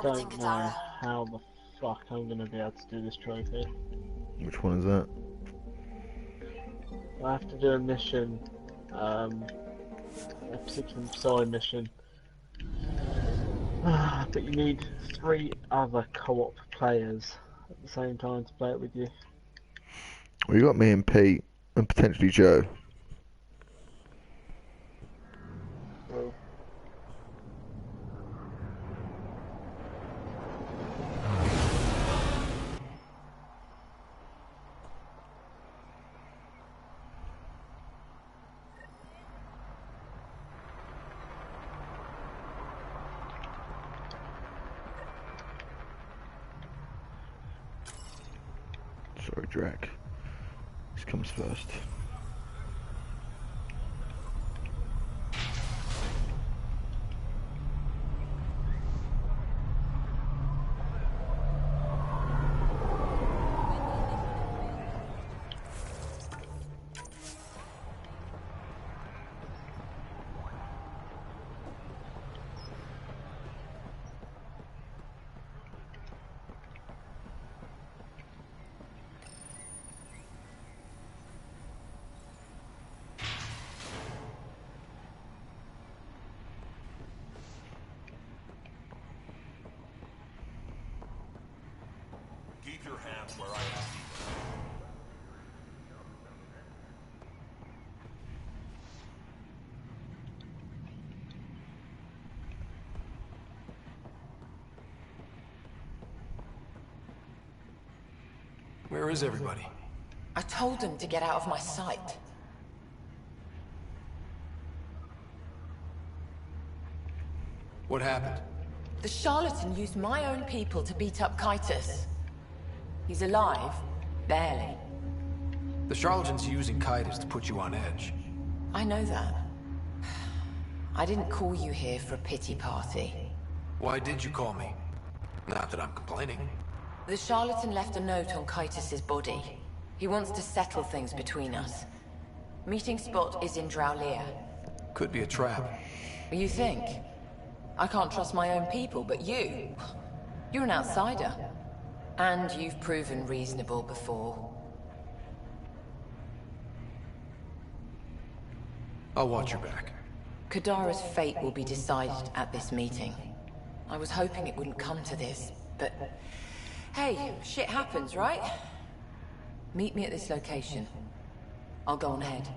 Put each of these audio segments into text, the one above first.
don't know how the fuck I'm going to be able to do this trophy. Which one is that? I have to do a mission, a particular side mission. But you need 3 other co-op players at the same time to play it with you. Well, you got me and Pete, and potentially Joe. Well, Sorry, Drac. This comes first. Keep your hands where I ask you. Where is everybody? I told them to get out of my sight. What happened? The charlatan used my own people to beat up Kitus. He's alive, barely. The charlatan's using Kitus to put you on edge. I know that. I didn't call you here for a pity party. Why did you call me? Not that I'm complaining. The charlatan left a note on Kitus's body. He wants to settle things between us. Meeting spot is in Drowlear. Could be a trap. You think? I can't trust my own people, but you... You're an outsider. And you've proven reasonable before. I'll watch your back. Kadara's fate will be decided at this meeting. I was hoping it wouldn't come to this, but... Hey, shit happens, right? Meet me at this location. I'll go on ahead.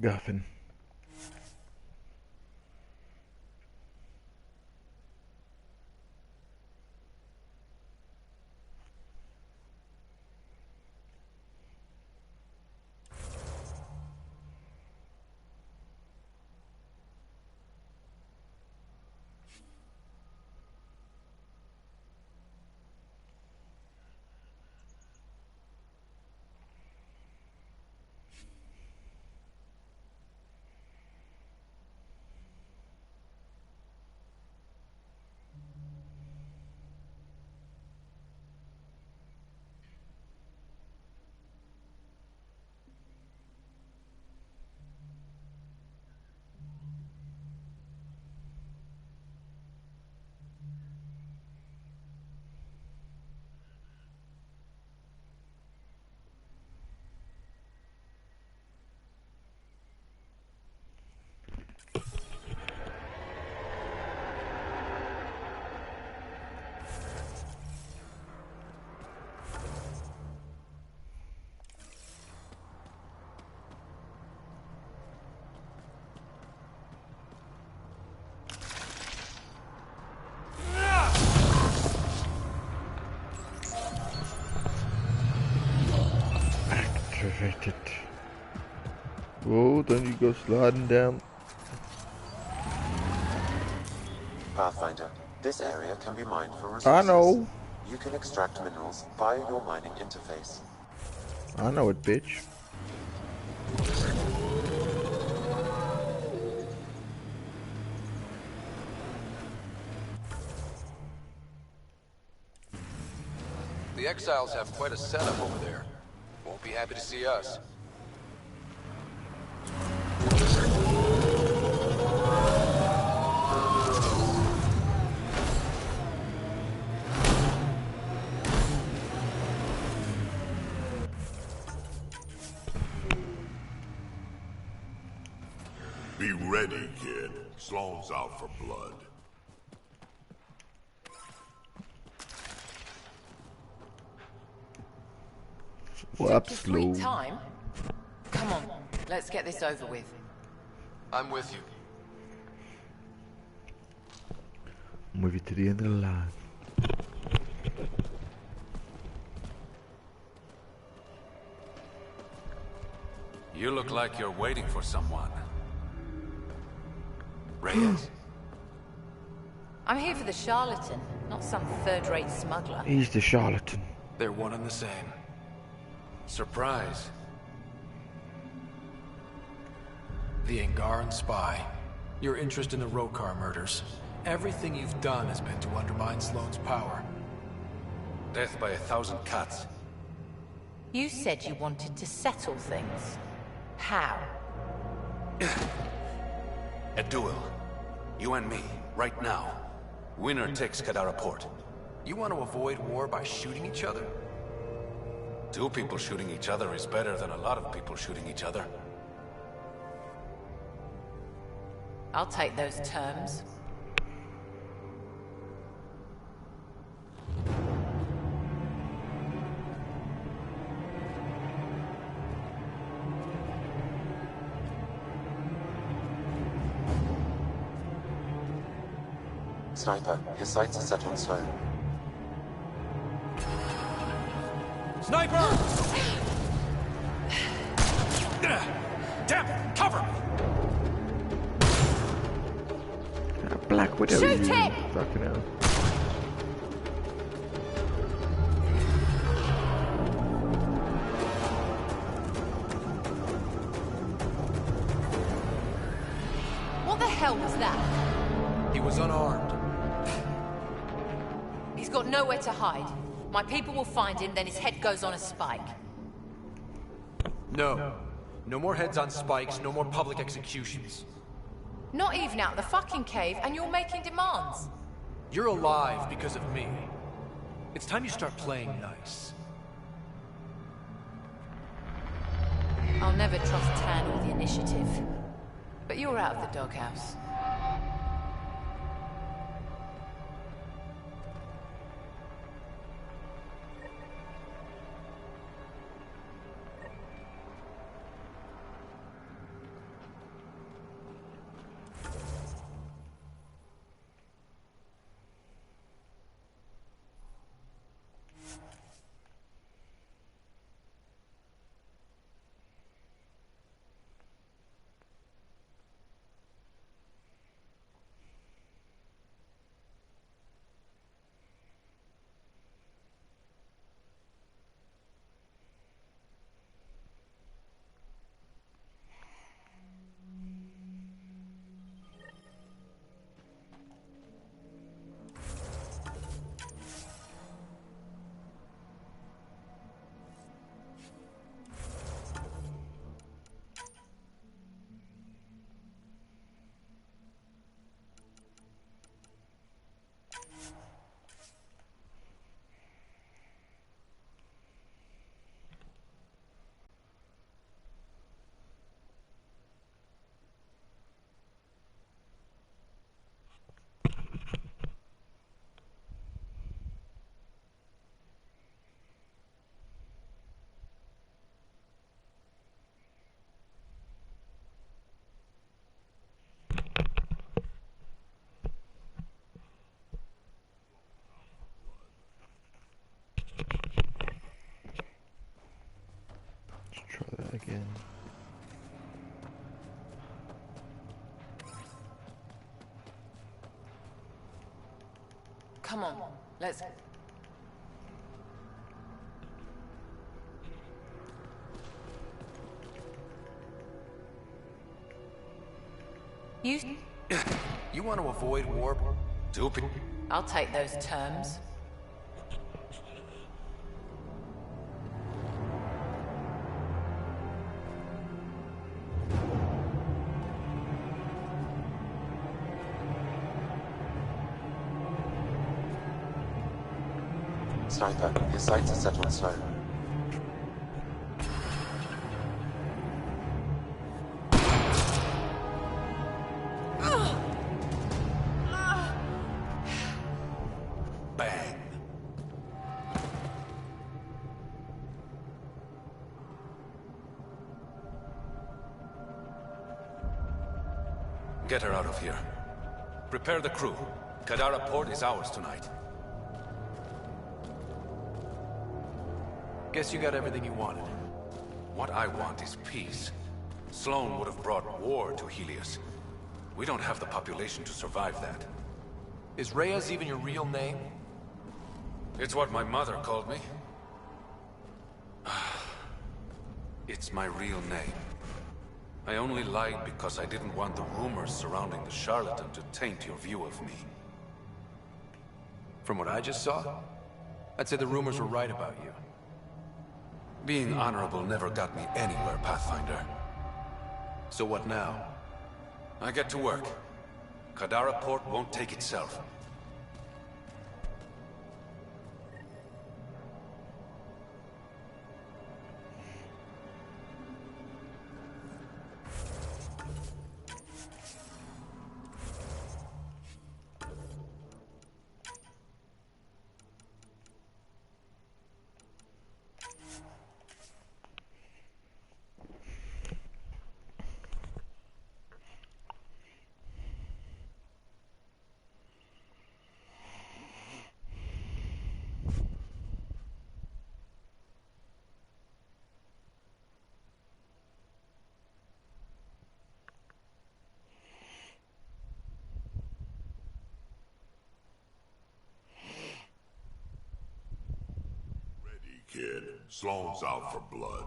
MacGuffin. Activated. Whoa, don't you go sliding down. Pathfinder, this area can be mined for resources. I know. You can extract minerals via your mining interface. I know it, bitch. The exiles have quite a setup over there. Won't be happy to see us. Be ready, kid. Sloan's out for blood. Whoops, Sweet slow. time. Come on, let's get this over with. I'm with you. Move you to the end of the line. You look like you're waiting for someone. Reyes? I'm here for the charlatan, not some third-rate smuggler. He's the charlatan. They're one and the same. Surprise. The Angaran spy. Your interest in the Rokar murders. Everything you've done has been to undermine Sloane's power. Death by 1,000 cuts. You said you wanted to settle things. How? A duel. You and me, right now. Winner takes Kadara Port. You want to avoid war by shooting each other? 2 people shooting each other is better than a lot of people shooting each other. I'll take those terms. Sniper, his sights are set on Sloan. Sniper! Damn it! Cover me! Black Widow. Shoot you him! Fucking hell. What the hell was that? He was unarmed. He's got nowhere to hide. My people will find him, then his head goes on a spike. No. No more heads on spikes, no more public executions. Not even out of the fucking cave, and you're making demands. You're alive because of me. It's time you start playing nice. I'll never trust Tan or the Initiative. But you're out of the doghouse. Come on, let's... You want to avoid war? Stupid. I'll take those terms. Sniper, his sights are set on slow. Bang. Get her out of here. Prepare the crew. Kadara Port is ours tonight. Guess you got everything you wanted. What I want is peace. Sloan would have brought war to Helios. We don't have the population to survive that. Is Reyes even your real name? It's what my mother called me. It's my real name. I only lied because I didn't want the rumors surrounding the charlatan to taint your view of me. From what I just saw, I'd say the rumors were right about you. Being honorable never got me anywhere, Pathfinder. So what now? I get to work. Kadara Port won't take itself. Kid, Sloan's out for blood.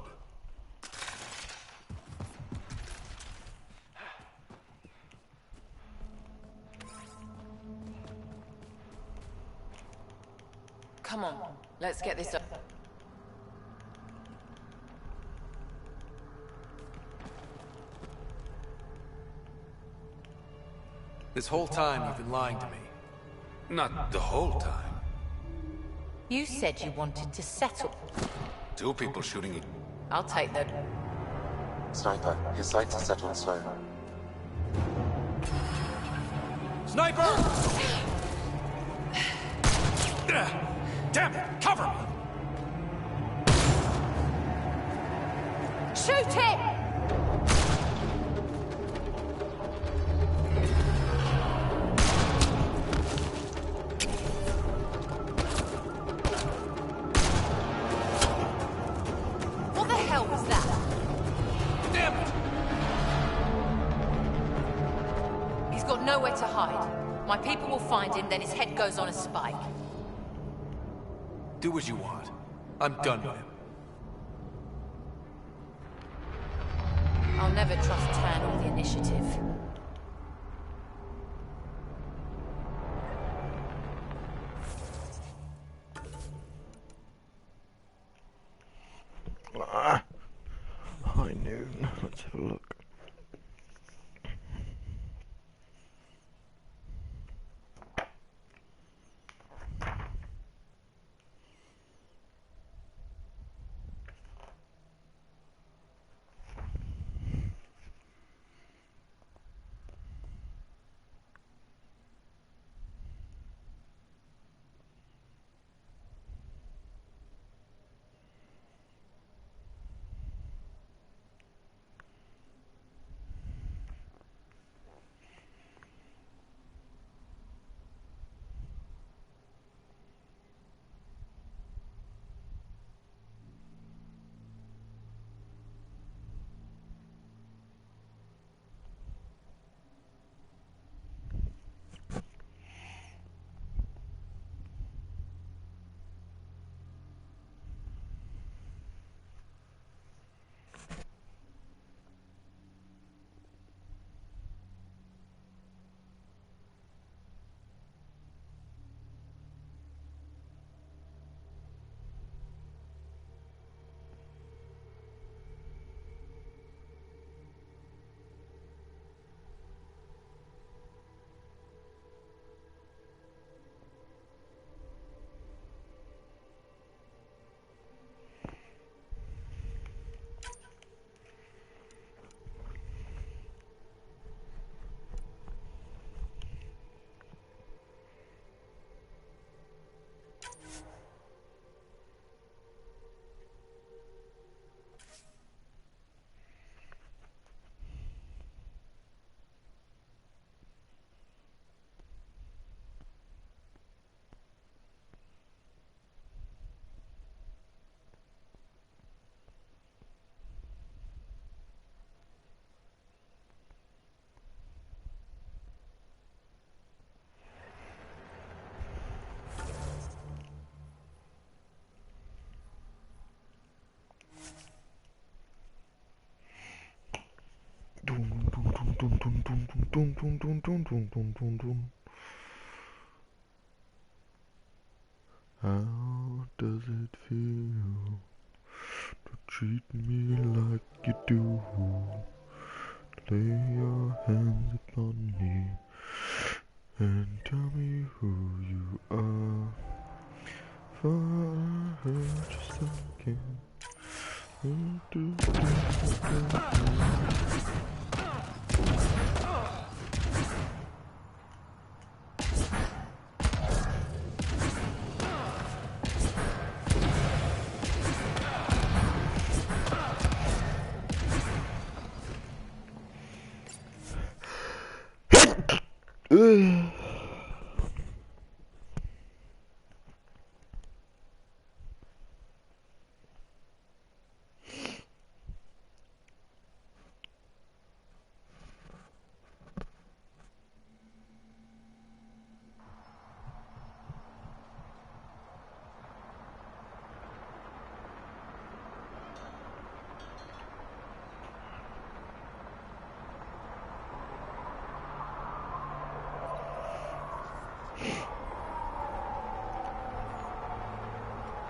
Come on, let's get this up. This whole time you've been lying to me. Not the whole time. You said you wanted to settle. Two people shooting it. I'll take that. Sniper, his sights are set on slow. Sniper! Damn it! Cover me! Shoot it! What the hell was that? Damn it! He's got nowhere to hide. My people will find him, then his head goes on a spike. Do what you want. I'm done with him. I'll never trust Tan or the initiative. High noon. Let's have a look. How does it feel to treat me like you do? Lay your hands upon me and tell me who you are. For I heard you thinking.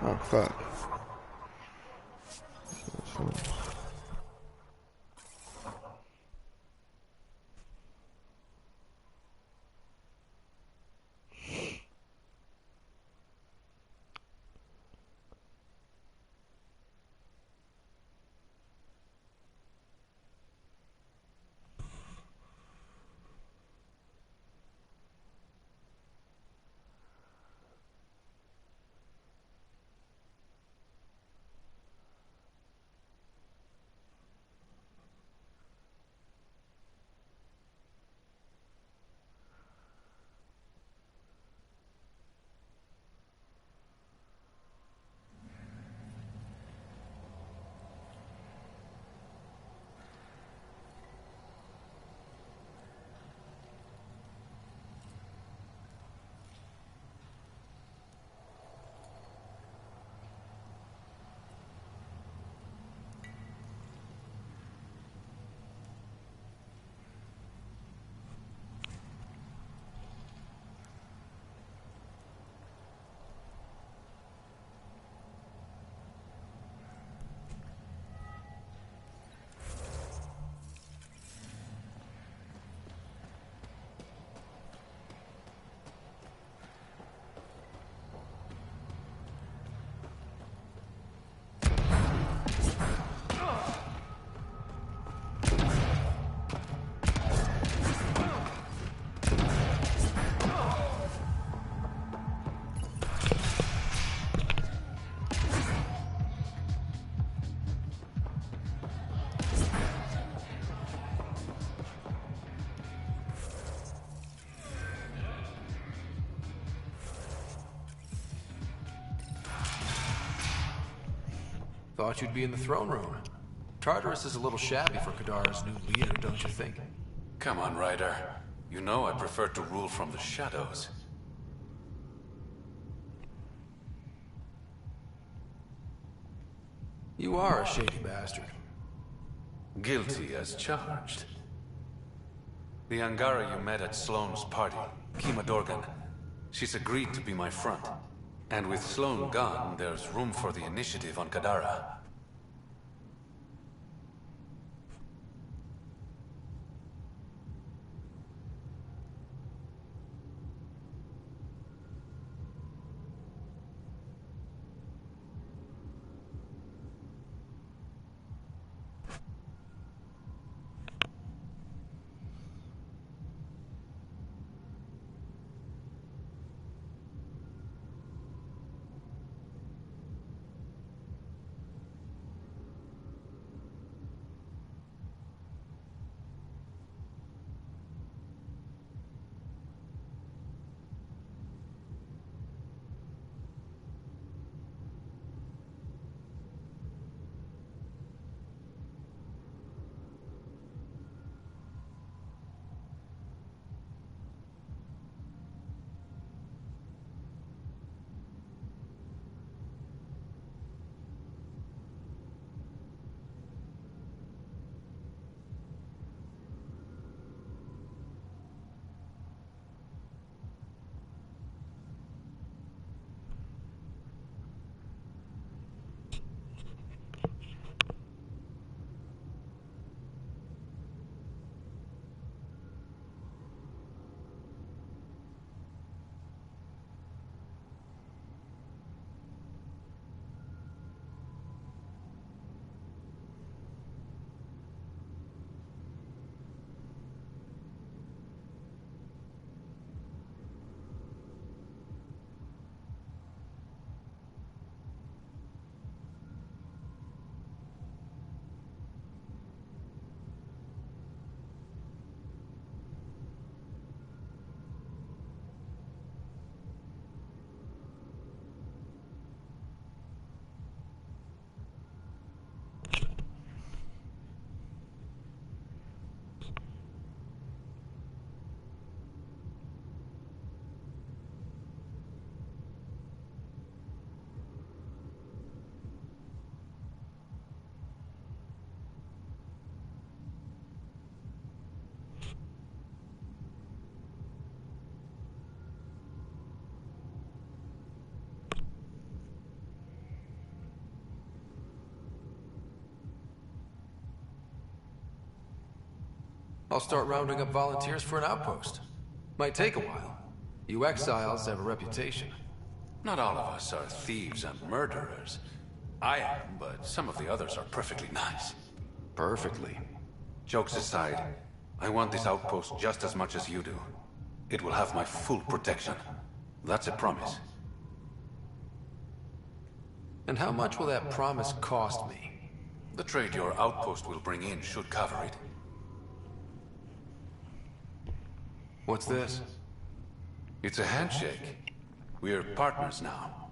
Oh fuck. Thought you'd be in the throne room. Tartarus is a little shabby for Kadara's new leader, don't you think? Come on, Ryder. You know I prefer to rule from the shadows. You are a shady bastard. Guilty as charged. The Angara you met at Sloane's party, Kima Dorgan, she's agreed to be my front. And with Sloane gone, there's room for the initiative on Kadara. I'll start rounding up volunteers for an outpost. Might take a while. You exiles have a reputation. Not all of us are thieves and murderers. I am, but some of the others are perfectly nice. Perfectly. Jokes aside, I want this outpost just as much as you do. It will have my full protection. That's a promise. And how much will that promise cost me? The trade your outpost will bring in should cover it. What's this? It's a handshake. We're partners now.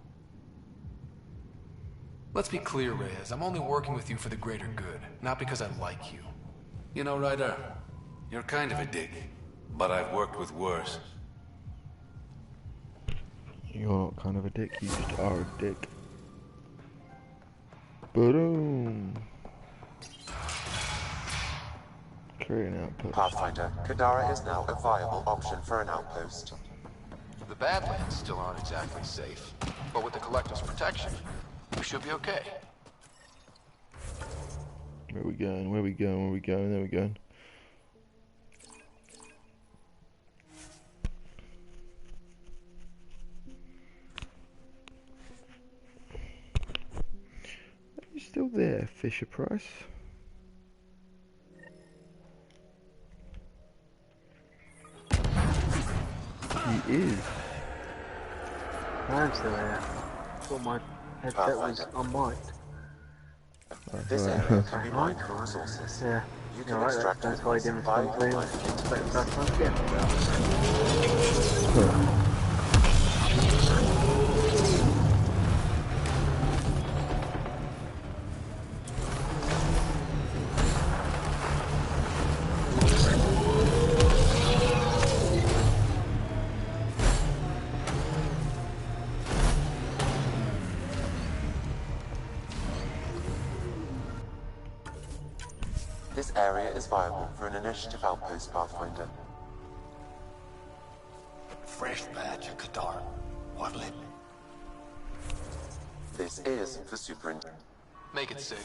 Let's be clear, Reyes. I'm only working with you for the greater good, not because I like you. You know, Ryder, you're kind of a dick, but I've worked with worse. You're not kind of a dick, you just are a dick. Boom. Create an outpost. Pathfinder, Kadara is now a viable option for an outpost. The Badlands still aren't exactly safe, but with the Collective's protection, we should be okay. Where we going? Where we going? Where we going? There we go. Are you still there, Fisher Price? He is. I'm still here. Thought my headset was unmiked. This area can be mined for resources. Yeah. You can Alright, extract that's why I didn't valuable respond to mining you. into That's base. yeah. This area is viable for an initiative outpost, Pathfinder. Fresh batch of Qatar. What'll it? This is the superintendent. Make it sick.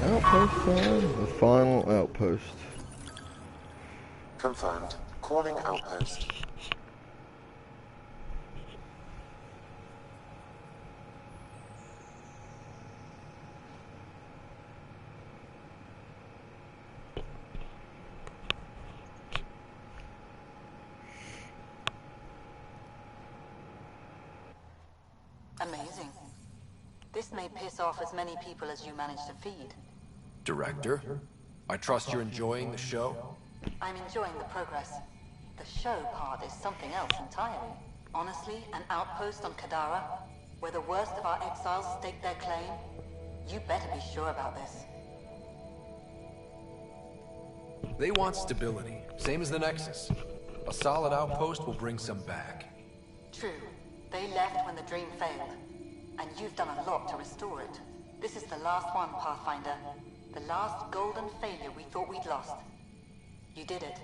Outpost time. The final outpost. Confirmed. Calling outpost. Amazing. This may piss off as many people as you manage to feed. Director, I trust you're enjoying the show? I'm enjoying the progress. The show part is something else entirely. Honestly, an outpost on Kadara, where the worst of our exiles stake their claim, you better be sure about this. They want stability, same as the Nexus. A solid outpost will bring some back. True. They left when the dream failed. And you've done a lot to restore it. This is the last one, Pathfinder. The last golden failure we thought we'd lost. You did it.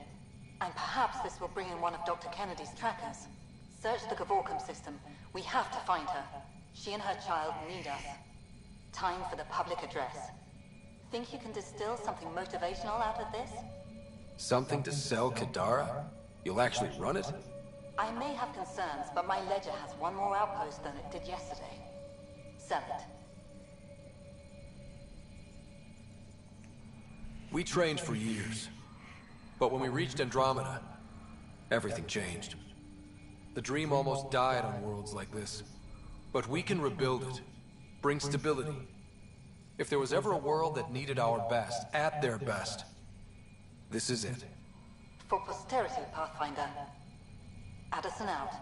And perhaps this will bring in one of Dr. Kennedy's trackers. Search the Gavorkum system. We have to find her. She and her child need us. Time for the public address. Think you can distill something motivational out of this? Something to sell Kadara? You'll actually run it? I may have concerns, but my ledger has one more outpost than it did yesterday. Sell it. We trained for years. But when we reached Andromeda, everything changed. The dream almost died on worlds like this. But we can rebuild it. Bring stability. If there was ever a world that needed our best, at their best, this is it. For posterity, Pathfinder. Addison out.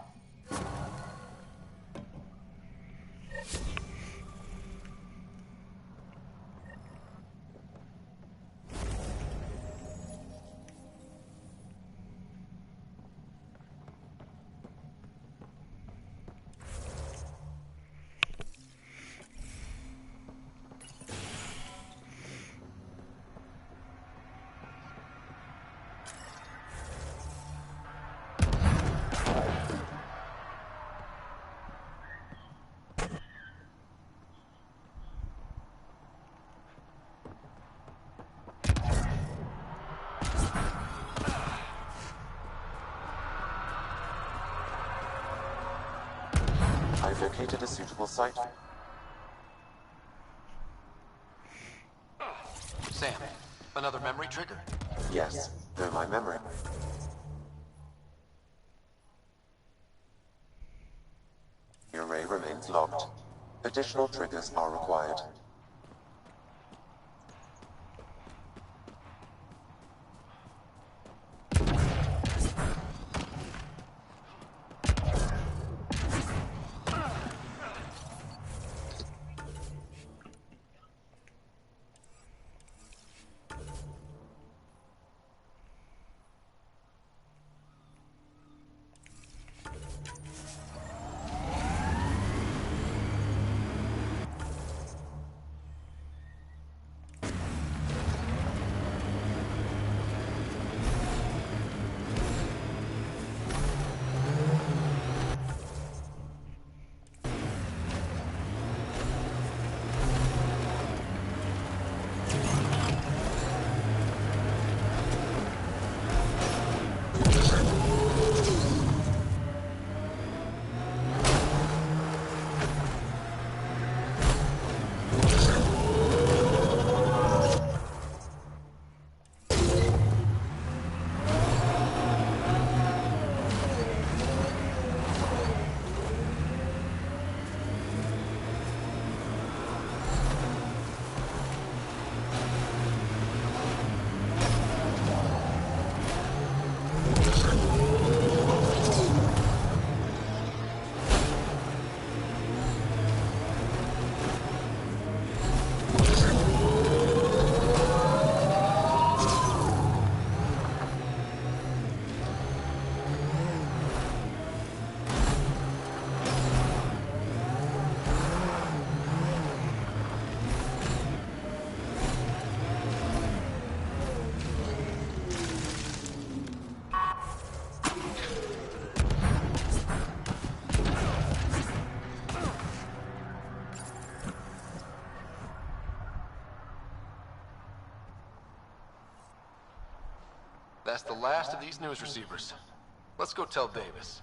located a suitable site? Sam, another memory trigger? Yes, though my memory... The array remains locked. Additional triggers are required. That's the last of these news receivers. Let's go tell Davis.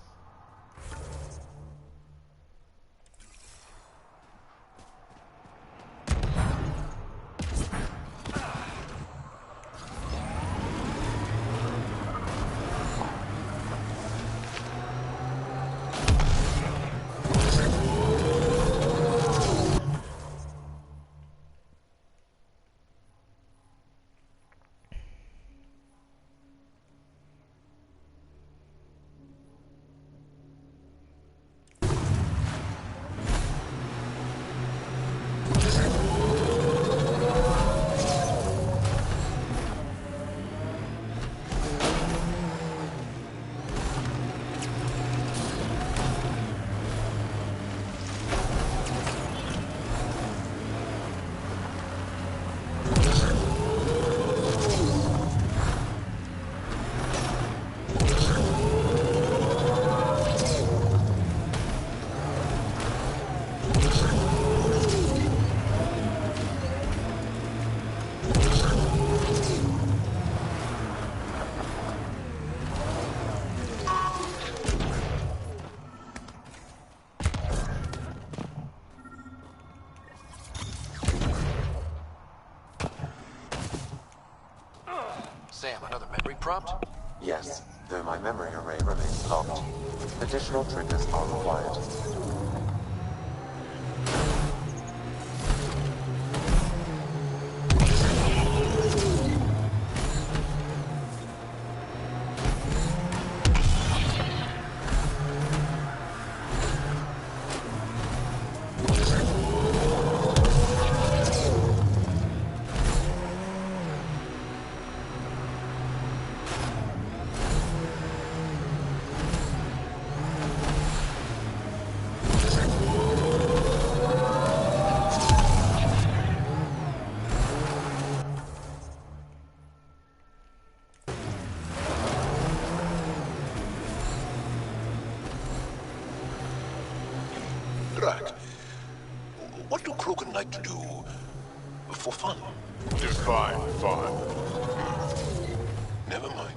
Sam, another memory prompt? Yes, though my memory array remains locked. Additional triggers are required. Drac, what do Krogan like to do for fun? Define fun. Never mind.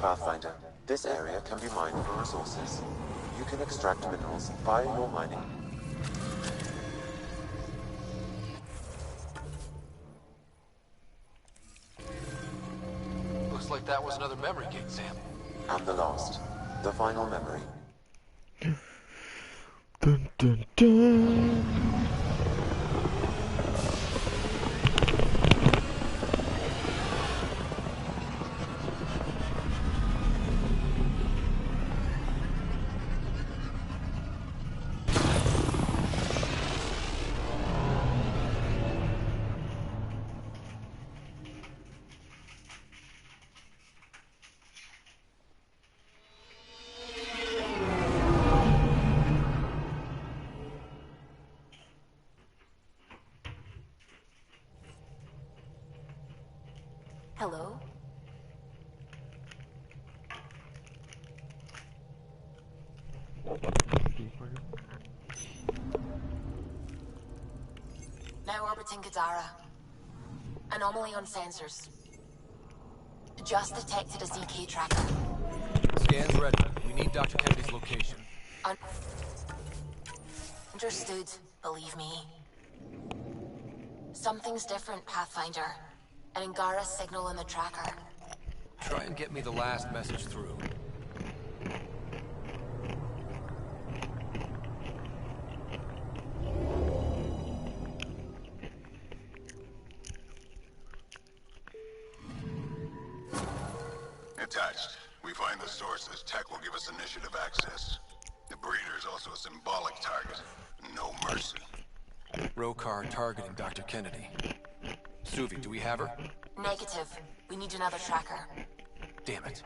Pathfinder, this area can be mined for resources. You can extract minerals via your mining. Looks like that was another memory gate, Sam. And the last, the final memory. Dun dun dun. Hello? Now orbiting Gadara. Anomaly on sensors. Just detected a ZK tracker. Scans ready. We need Dr. Kennedy's location. Understood, believe me. Something's different, Pathfinder. An Angara signal in the tracker. Try and get me the last message through. Attached. We find the source. This tech will give us initiative access. The breeder is also a symbolic target. No mercy. Rokar targeting Dr. Kennedy. Suvi, do we have her? Negative. We need another tracker. Damn it.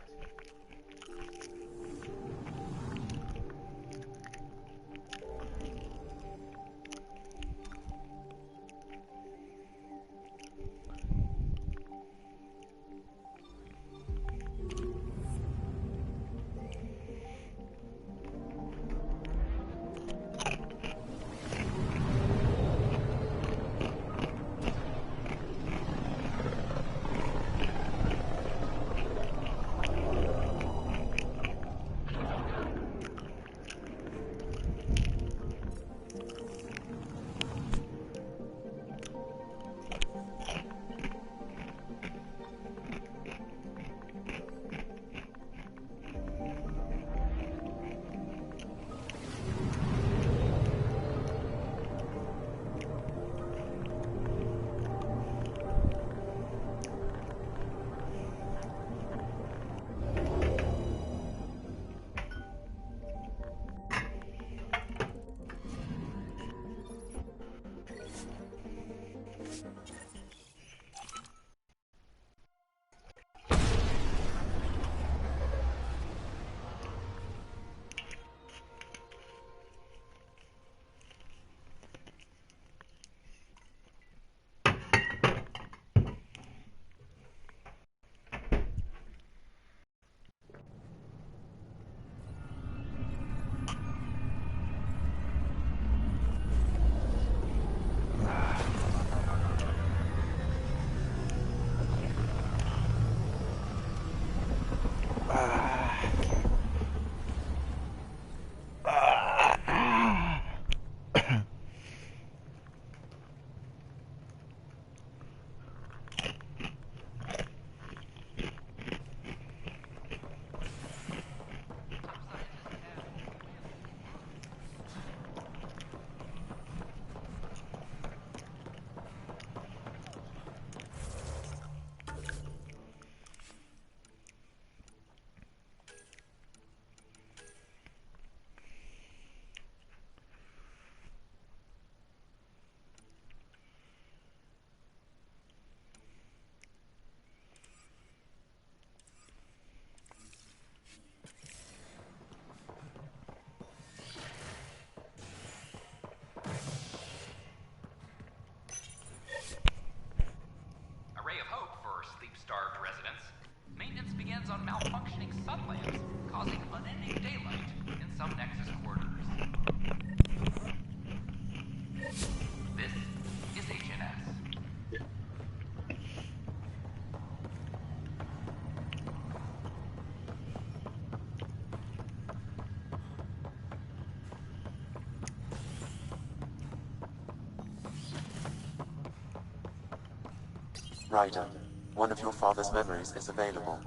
Ryder, one of your father's memories is available.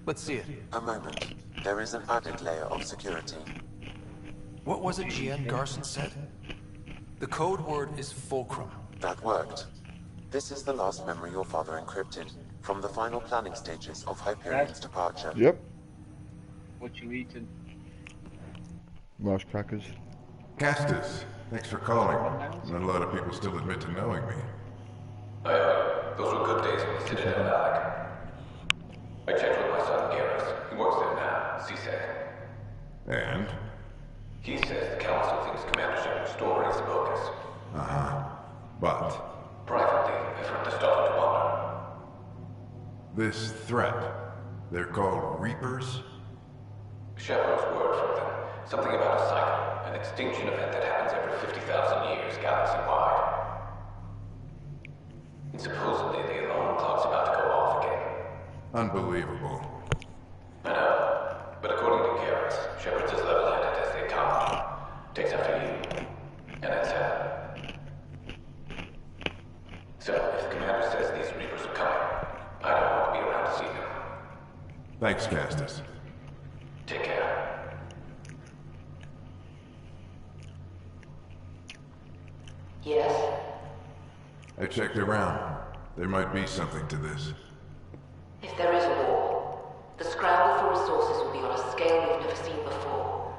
Let's see it. A moment. There is an added layer of security. What was it GN Garson said? The code word is fulcrum. That worked. This is the last memory your father encrypted, from the final planning stages of Hyperion's departure. Yep. What you eating? Rice crackers. Castus, thanks for calling. Not a lot of people still admit to knowing me. Those were good days when we sit down, Alec. I checked with my son Garrus. He works there now, CSEC. And? He says the Council thinks Commander Shepard's story is bogus. Uh-huh. But? Privately, I've heard the starting to wonder. This threat, they're called Reapers? Shepard's word from them. Something about a cycle, an extinction event that happens every 50,000 years, galaxy-wide. And supposedly the alarm clock's about to go off again. Unbelievable. I know, but according to Garrus, Shepard's as level-headed as they come. Takes after you, and that's her. So, if the commander says these Reapers are coming, I don't want to be around to see them. Thanks, Castus. Take care. Yes? I checked around. There might be something to this. If there is a war, the scramble for resources will be on a scale we've never seen before.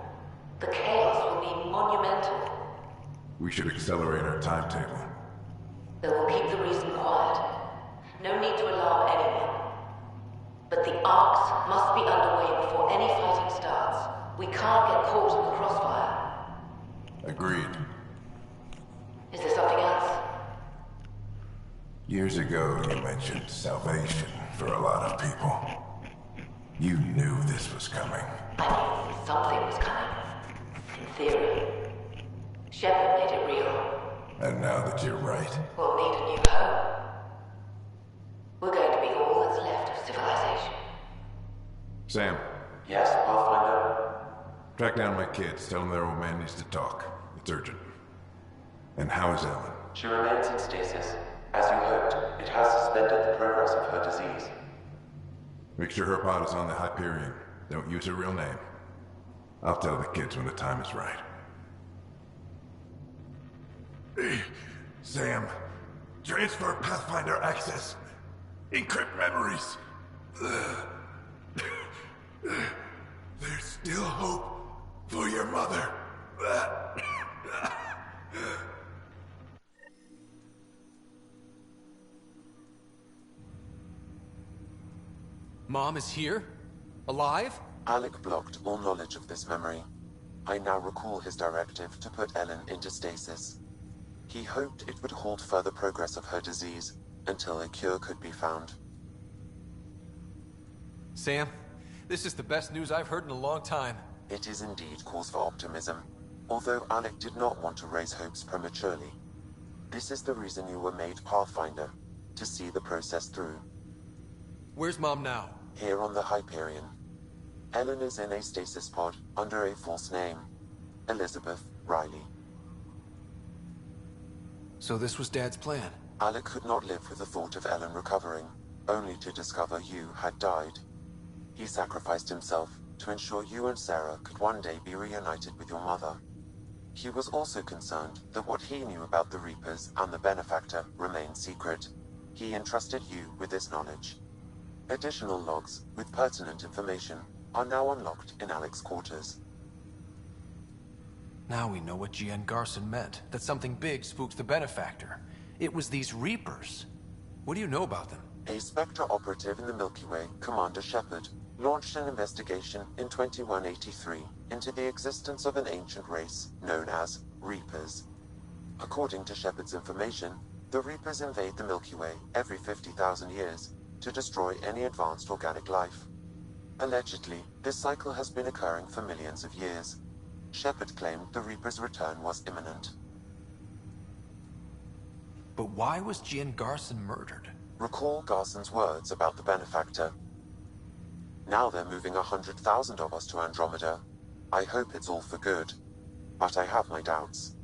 The chaos will be monumental. We should accelerate our timetable. Then we'll keep the reason quiet. No need to alarm anyone. But the arcs must be underway before any fighting starts. We can't get caught in the crossfire. Agreed. Is there something else? Years ago, you mentioned salvation for a lot of people. You knew this was coming. I knew something was coming. In theory. Shepard made it real. And now that you're right, We'll need a new home. We're going to be all that's left of civilization. Sam, Yes, Pathfinder? track down my kids. Tell them their old man needs to talk. It's urgent. And how is Ellen? She remains in stasis. As you hoped, it has suspended the progress of her disease. Make sure her pod is on the Hyperion. Don't use her real name. I'll tell the kids when the time is right. Sam, transfer Pathfinder access. Encrypt memories. There's still hope for your mother. Mom is here? Alive? Alec blocked all knowledge of this memory. I now recall his directive to put Ellen into stasis. He hoped it would halt further progress of her disease until a cure could be found. Sam, this is the best news I've heard in a long time. It is indeed cause for optimism, although Alec did not want to raise hopes prematurely. This is the reason you were made Pathfinder, to see the process through. Where's Mom now? Here on the Hyperion. Ellen is in a stasis pod under a false name, Elizabeth Riley. So this was Dad's plan? Alec could not live with the thought of Ellen recovering, only to discover you had died. He sacrificed himself to ensure you and Sarah could one day be reunited with your mother. He was also concerned that what he knew about the Reapers and the Benefactor remained secret. He entrusted you with this knowledge. Additional logs with pertinent information are now unlocked in Alec's quarters. Now we know what GN Garson meant, that something big spooked the Benefactor. It was these Reapers. What do you know about them? A Spectre operative in the Milky Way, Commander Shepard, launched an investigation in 2183 into the existence of an ancient race known as Reapers. According to Shepard's information, the Reapers invade the Milky Way every 50,000 years to destroy any advanced organic life. Allegedly, this cycle has been occurring for millions of years. Shepard claimed the Reaper's return was imminent. But why was GN Garson murdered? Recall Garson's words about the Benefactor. Now they're moving 100,000 of us to Andromeda. I hope it's all for good, but I have my doubts.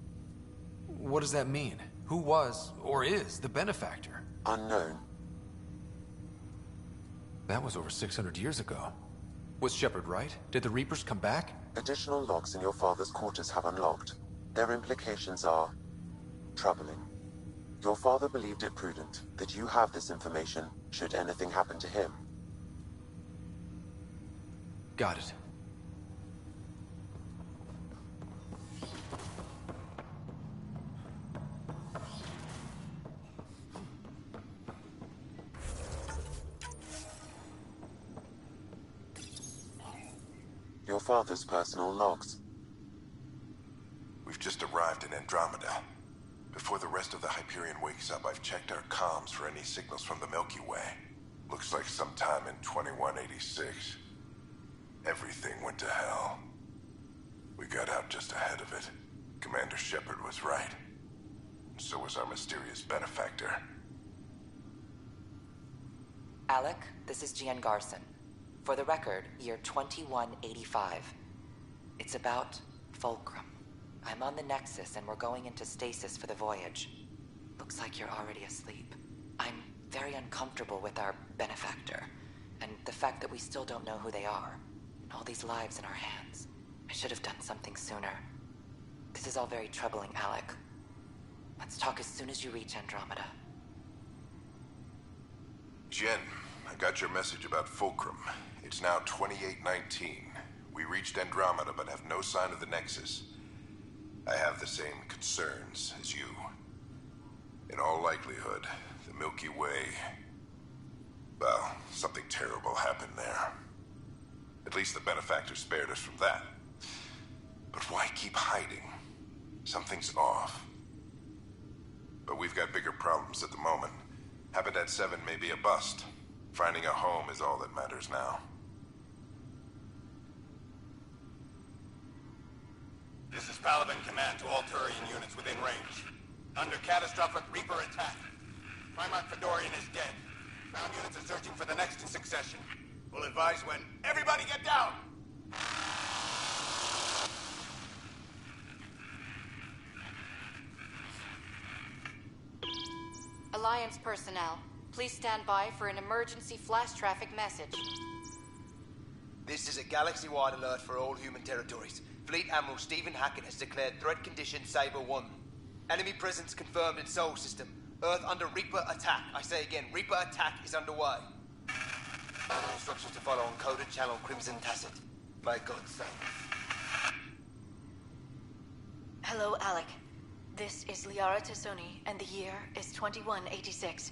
What does that mean? Who was, or is, the Benefactor? Unknown. That was over 600 years ago. Was Shepard right? Did the Reapers come back? Additional logs in your father's quarters have unlocked. Their implications are troubling. Your father believed it prudent that you have this information should anything happen to him. Got it. Your father's personal logs. We've just arrived in Andromeda. Before the rest of the Hyperion wakes up, I've checked our comms for any signals from the Milky Way. Looks like sometime in 2186. Everything went to hell. We got out just ahead of it. Commander Shepard was right. So was our mysterious benefactor. Alec, this is Gian Garson. For the record, year 2185. It's about Fulcrum. I'm on the Nexus and we're going into stasis for the voyage. Looks like you're already asleep. I'm very uncomfortable with our benefactor, and the fact that we still don't know who they are. And all these lives in our hands. I should have done something sooner. This is all very troubling, Alec. Let's talk as soon as you reach Andromeda. Jen, I got your message about Fulcrum. It's now 2819. We reached Andromeda but have no sign of the Nexus. I have the same concerns as you. In all likelihood, the Milky Way... well, something terrible happened there. At least the benefactor spared us from that. But why keep hiding? Something's off. But we've got bigger problems at the moment. Habitat 7 may be a bust. Finding a home is all that matters now. This is Paladin Command to all Turian units within range. Under catastrophic Reaper attack. Primarch Fedorian is dead. Ground units are searching for the next in succession. We'll advise when... Everybody get down! Alliance personnel, please stand by for an emergency flash traffic message. This is a galaxy-wide alert for all human territories. Fleet Admiral Stephen Hackett has declared threat condition Saber 1. Enemy presence confirmed in Sol System. Earth under Reaper attack. I say again, Reaper attack is underway. Instructions to follow on coded channel Crimson Tacit. May God save. Hello, Alec. This is Liara Tassoni, and the year is 2186.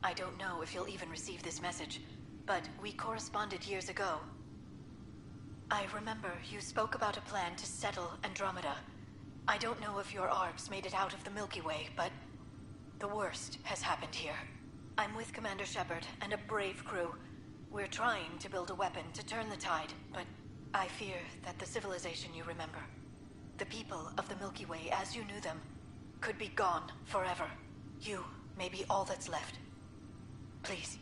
I don't know if you'll even receive this message, but we corresponded years ago. I remember you spoke about a plan to settle Andromeda. I don't know if your arcs made it out of the Milky Way, but the worst has happened here. I'm with Commander Shepard and a brave crew. We're trying to build a weapon to turn the tide, but I fear that the civilization you remember, the people of the Milky Way as you knew them, could be gone forever. You may be all that's left. Please,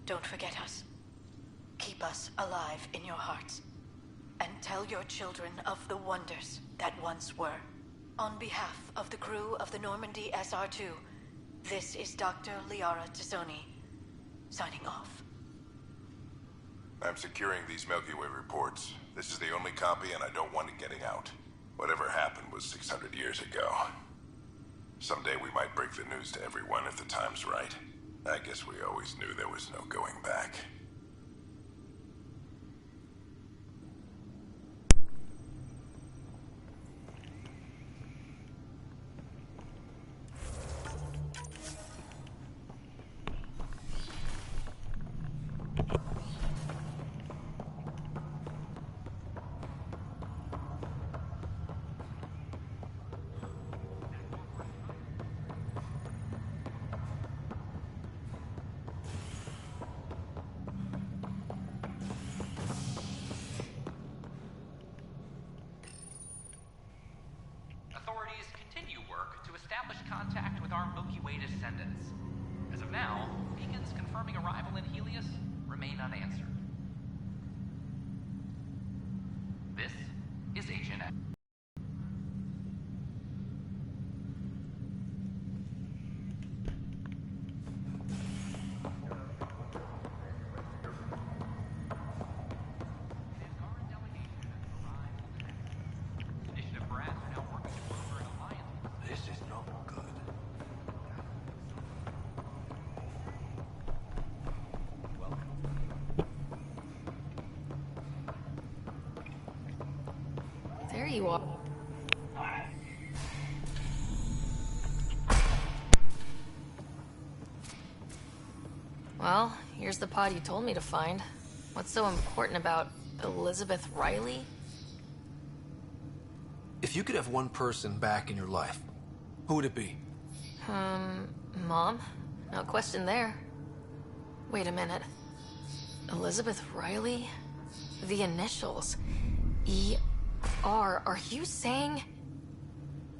don't forget us. Keep us alive in your hearts. And tell your children of the wonders that once were. On behalf of the crew of the Normandy SR-2, this is Dr. Liara Tassoni, signing off. I'm securing these Milky Way reports. This is the only copy and I don't want it getting out. Whatever happened was 600 years ago. Someday we might break the news to everyone if the time's right. I guess we always knew there was no going back. Contact with our Milky Way descendants. As of now, beacons confirming arrival in Helios remain unanswered. This is Agent X. there you are. Well, here's the pod you told me to find. What's so important about Elizabeth Riley? If you could have one person back in your life, who would it be? Mom? No question there. Wait a minute. Elizabeth Riley? The initials. E.R. Are you saying?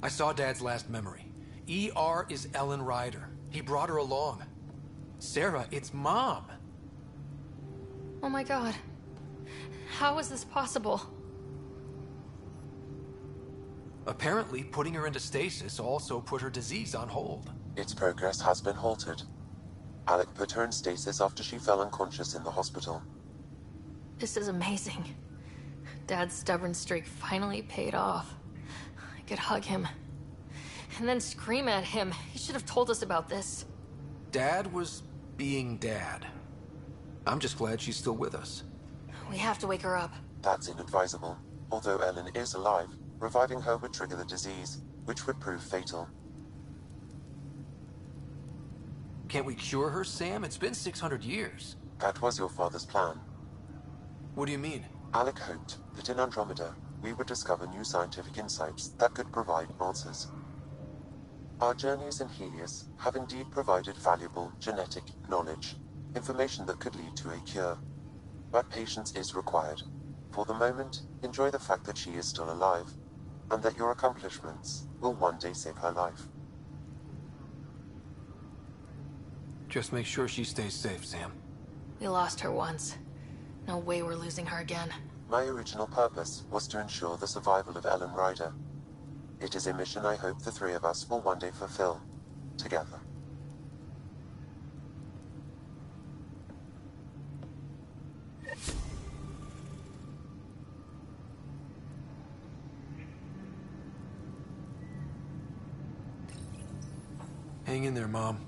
I saw Dad's last memory. E.R. is Ellen Ryder. He brought her along. Sarah, it's Mom. Oh my god. How is this possible? Apparently, putting her into stasis also put her disease on hold. Its progress has been halted. Alec put her in stasis after she fell unconscious in the hospital. This is amazing. Dad's stubborn streak finally paid off. I could hug him. And then scream at him. He should have told us about this. Dad was being Dad. I'm just glad she's still with us. We have to wake her up. That's inadvisable. Although Ellen is alive, reviving her would trigger the disease, which would prove fatal. Can't we cure her, Sam? It's been 600 years. That was your father's plan. What do you mean? Alec hoped that in Andromeda, we would discover new scientific insights that could provide answers. Our journeys in Helios have indeed provided valuable genetic knowledge, information that could lead to a cure. But patience is required. For the moment, enjoy the fact that she is still alive, and that your accomplishments will one day save her life. Just make sure she stays safe, Sam. We lost her once. No way we're losing her again. My original purpose was to ensure the survival of Ellen Ryder. It is a mission I hope the three of us will one day fulfill, together. Hang in there, Mom.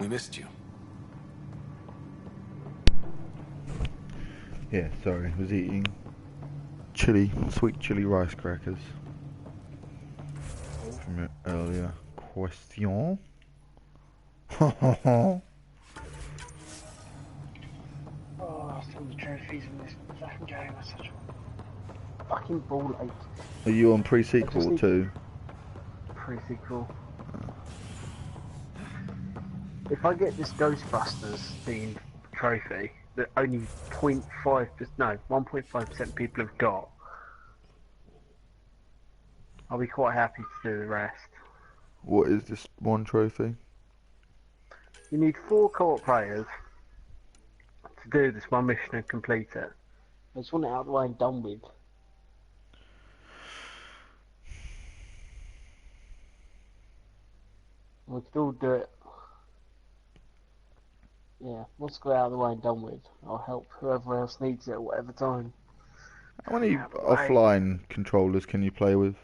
We missed you. Yeah, sorry, I was eating sweet chili rice crackers from an earlier question. Oh, some of the trophies in this fucking game are such a fucking ball ache. Are you on pre-sequel too? Pre-sequel. If I get this Ghostbusters themed trophy that only 1.5% people have got, I'll be quite happy to do the rest. What is this one trophy? You need 4 co-op players to do this one mission and complete it. I just want it out of the way and done with. We could all do it. Yeah, let's go out of the way and done with. I'll help whoever else needs it at whatever time. How many offline controllers can you play with?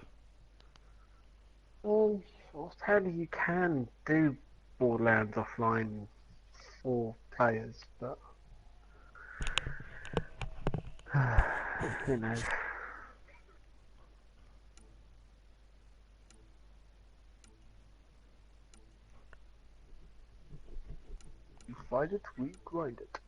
Well, apparently you can do Borderlands offline 4 players, but who knows. You find it, we grind it.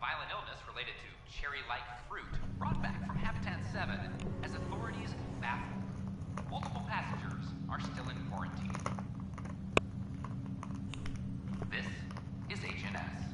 Violent illness related to cherry-like fruit brought back from Habitat 7 as authorities baffled. Multiple passengers are still in quarantine. This is HNS.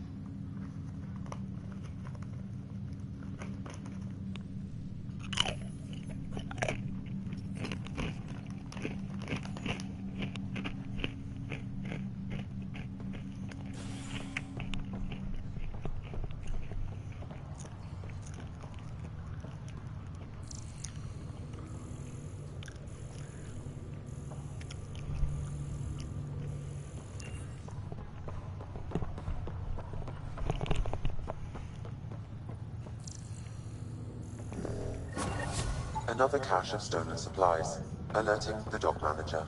Another cache of stolen supplies. Alerting the dock manager.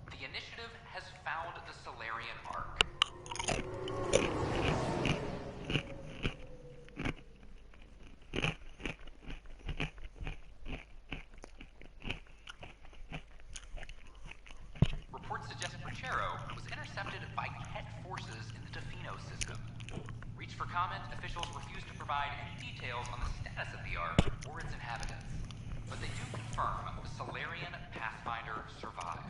The initiative has found the Solarian Ark. Reports suggest Pachero was intercepted by Ket forces in the Defino system. Reached for comment, officials refused to provide any details on the status of the Ark or its inhabitants. But they do confirm the Solarian Pathfinder survived.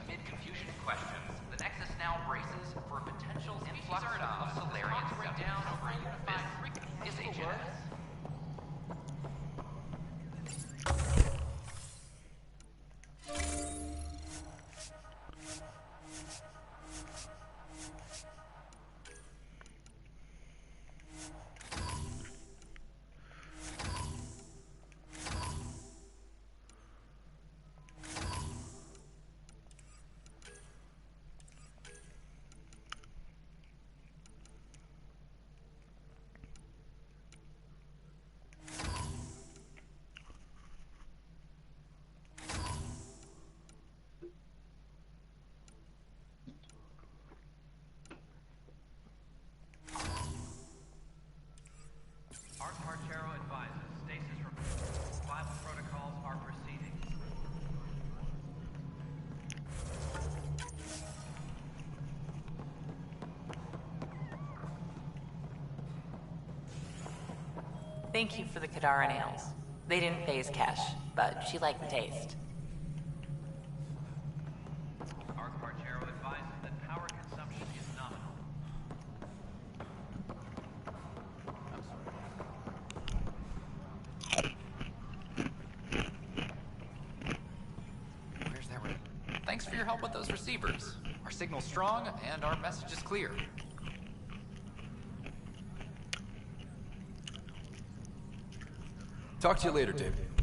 Amid confusion and questions, the Nexus now braces for a potential influx of Solarians break down over a unified SHS. Archero advises stasis removal. Survival protocols are proceeding. Thank you for the Kadara nails. They didn't phase Cash, but she liked the taste. Archero advises that power consumption is nominal. Where's that ring? Thanks for your help with those receivers. Our signal's strong, and our message is clear. Talk to you later, David.